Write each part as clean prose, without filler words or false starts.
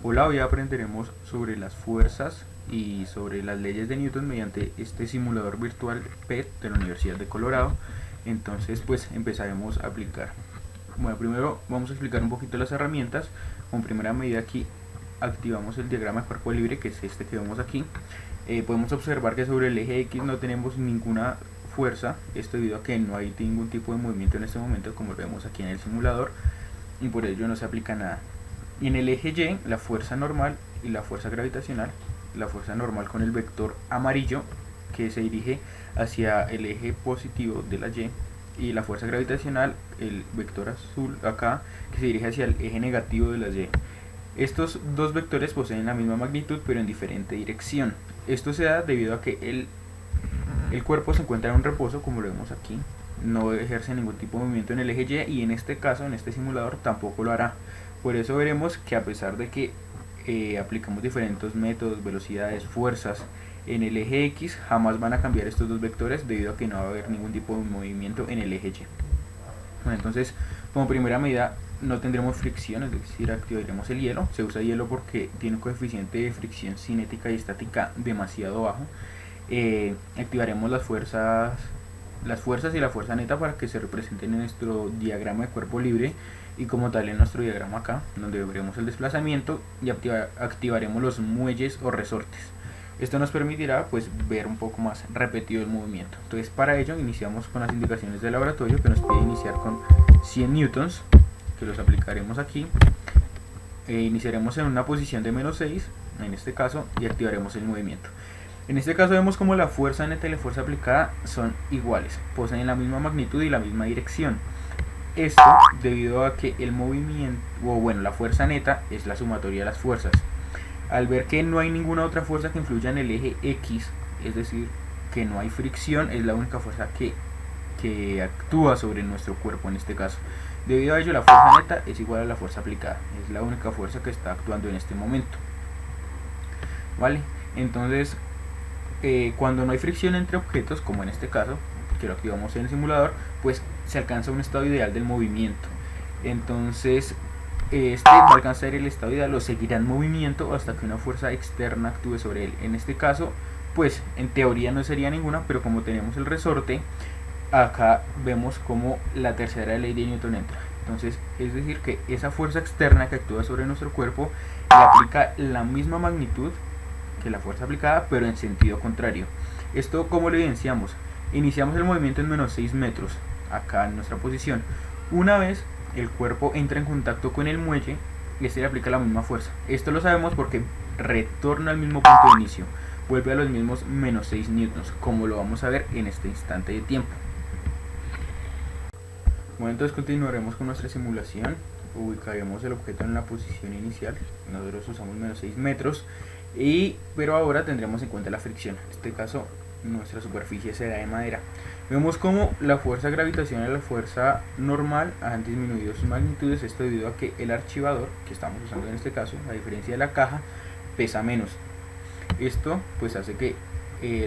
Hola, hoy aprenderemos sobre las fuerzas y sobre las leyes de Newton mediante este simulador virtual PET de la Universidad de Colorado. Entonces, pues empezaremos a aplicar. Bueno, primero vamos a explicar un poquito las herramientas. Como primera medida aquí activamos el diagrama de cuerpo libre, que es este que vemos aquí. Podemos observar que sobre el eje X no tenemos ninguna fuerza, esto debido a que no hay ningún tipo de movimiento en este momento, como lo vemos aquí en el simulador, y por ello no se aplica nada. Y en el eje Y, la fuerza normal y la fuerza gravitacional. La fuerza normal con el vector amarillo que se dirige hacia el eje positivo de la y la fuerza gravitacional, el vector azul acá, que se dirige hacia el eje negativo de la Y. Estos dos vectores poseen la misma magnitud pero en diferente dirección. Esto se da debido a que el cuerpo se encuentra en un reposo, como lo vemos aquí. No ejerce ningún tipo de movimiento en el eje Y, y en este caso, en este simulador, tampoco lo hará. Por eso veremos que a pesar de que aplicamos diferentes métodos, velocidades, fuerzas en el eje X, jamás van a cambiar estos dos vectores debido a que no va a haber ningún tipo de movimiento en el eje Y. Bueno, entonces, como primera medida, no tendremos fricción, es decir, activaremos el hielo. Se usa hielo porque tiene un coeficiente de fricción cinética y estática demasiado bajo. Activaremos las fuerzas y la fuerza neta para que se representen en nuestro diagrama de cuerpo libre, y como tal en nuestro diagrama acá, donde veremos el desplazamiento, y activaremos los muelles o resortes. Esto nos permitirá pues ver un poco más repetido el movimiento. Entonces, para ello iniciamos con las indicaciones del laboratorio, que nos pide iniciar con 100 newtons, que los aplicaremos aquí. Iniciaremos en una posición de -6 en este caso, y activaremos el movimiento. En este caso vemos como la fuerza neta y la fuerza aplicada son iguales, poseen la misma magnitud y la misma dirección. Esto debido a que el movimiento, la fuerza neta es la sumatoria de las fuerzas. Al ver que no hay ninguna otra fuerza que influya en el eje X, es decir, que no hay fricción, es la única fuerza que actúa sobre nuestro cuerpo en este caso. Debido a ello, la fuerza neta es igual a la fuerza aplicada, es la única fuerza que está actuando en este momento. ¿Vale? Entonces, cuando no hay fricción entre objetos, como en este caso, que lo activamos en el simulador, pues se alcanza un estado ideal del movimiento. Entonces, este va a alcanzar el estado ideal o seguirá en movimiento hasta que una fuerza externa actúe sobre él. En este caso, pues en teoría no sería ninguna, pero como tenemos el resorte, acá vemos como la tercera ley de Newton entra. Entonces, es decir que esa fuerza externa que actúa sobre nuestro cuerpo le aplica la misma magnitud que la fuerza aplicada, pero en sentido contrario. Esto, ¿cómo lo evidenciamos? Iniciamos el movimiento en -6 metros, acá en nuestra posición. Una vez el cuerpo entra en contacto con el muelle, este le aplica la misma fuerza. Esto lo sabemos porque retorna al mismo punto de inicio, vuelve a los mismos -6 newtons, como lo vamos a ver en este instante de tiempo. Bueno, entonces continuaremos con nuestra simulación. Ubicaremos el objeto en la posición inicial. Nosotros usamos -6 metros. Pero ahora tendremos en cuenta la fricción. En este caso, nuestra superficie será de madera. Vemos como la fuerza gravitacional y la fuerza normal han disminuido sus magnitudes. Esto debido a que el archivador que estamos usando en este caso, a diferencia de la caja, pesa menos. Esto pues hace que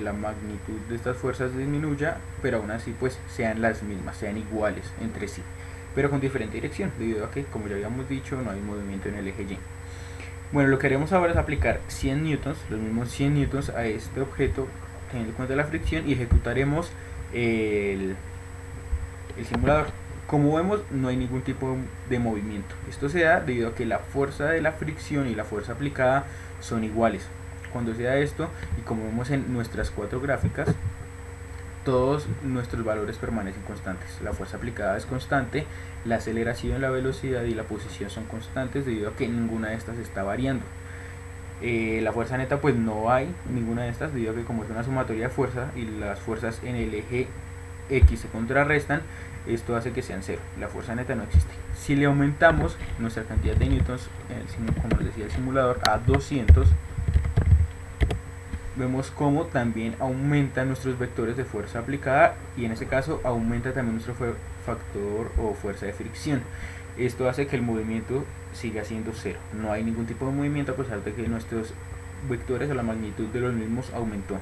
la magnitud de estas fuerzas disminuya, pero aún así pues sean las mismas, sean iguales entre sí, pero con diferente dirección, debido a que, como ya habíamos dicho, no hay movimiento en el eje Y. Bueno, lo que haremos ahora es aplicar 100 newtons, los mismos 100 newtons a este objeto, teniendo en cuenta la fricción, y ejecutaremos el simulador. Como vemos, no hay ningún tipo de movimiento. Esto se da debido a que la fuerza de la fricción y la fuerza aplicada son iguales. Cuando se da esto, y como vemos en nuestras 4 gráficas, todos nuestros valores permanecen constantes. La fuerza aplicada es constante, la aceleración, la velocidad y la posición son constantes debido a que ninguna de estas está variando. La fuerza neta pues no hay ninguna de estas debido a que como es una sumatoria de fuerza y las fuerzas en el eje X se contrarrestan, esto hace que sean cero. La fuerza neta no existe. Si le aumentamos nuestra cantidad de newtons, como les decía el simulador, a 200, vemos cómo también aumentan nuestros vectores de fuerza aplicada, y en este caso aumenta también nuestro factor o fuerza de fricción. Esto hace que el movimiento siga siendo cero. No hay ningún tipo de movimiento a pesar de que nuestros vectores o la magnitud de los mismos aumentó.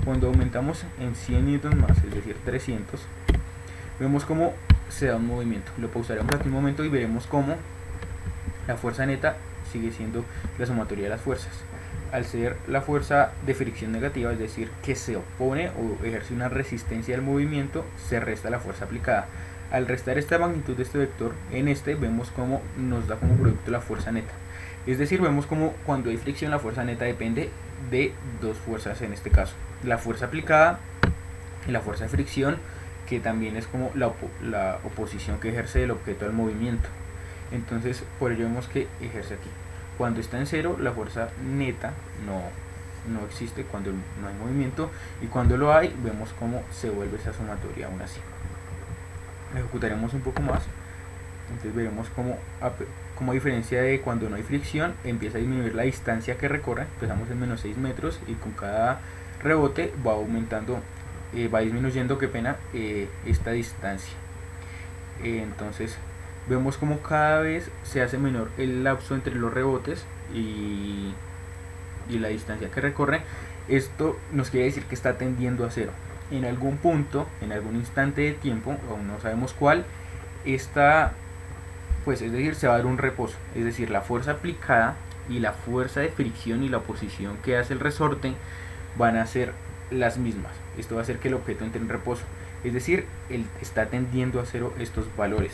Cuando aumentamos en 100 newtons más, es decir 300, vemos cómo se da un movimiento. Lo pausaremos aquí un momento y veremos cómo la fuerza neta sigue siendo la sumatoria de las fuerzas. Al ser la fuerza de fricción negativa, es decir, que se opone o ejerce una resistencia al movimiento, se resta la fuerza aplicada. Al restar esta magnitud de este vector, en este vemos cómo nos da como producto la fuerza neta. Es decir, vemos como cuando hay fricción la fuerza neta depende de dos fuerzas en este caso. La fuerza aplicada y la fuerza de fricción, que también es como la oposición que ejerce el objeto al movimiento. Entonces, por ello vemos que ejerce aquí. Cuando está en cero, la fuerza neta no existe cuando no hay movimiento, y cuando lo hay, vemos cómo se vuelve esa sumatoria aún así. Ejecutaremos un poco más. Entonces veremos cómo a diferencia de cuando no hay fricción, empieza a disminuir la distancia que recorre. Empezamos en menos 6 metros y con cada rebote va aumentando, va disminuyendo, esta distancia. Entonces vemos como cada vez se hace menor el lapso entre los rebotes y la distancia que recorre. Esto nos quiere decir que está tendiendo a cero. En algún punto, en algún instante de tiempo, aún no sabemos cuál, pues es decir, se va a dar un reposo. Es decir, la fuerza aplicada y la fuerza de fricción y la oposición que hace el resorte van a ser las mismas. Esto va a hacer que el objeto entre en reposo. Es decir, él está tendiendo a cero estos valores.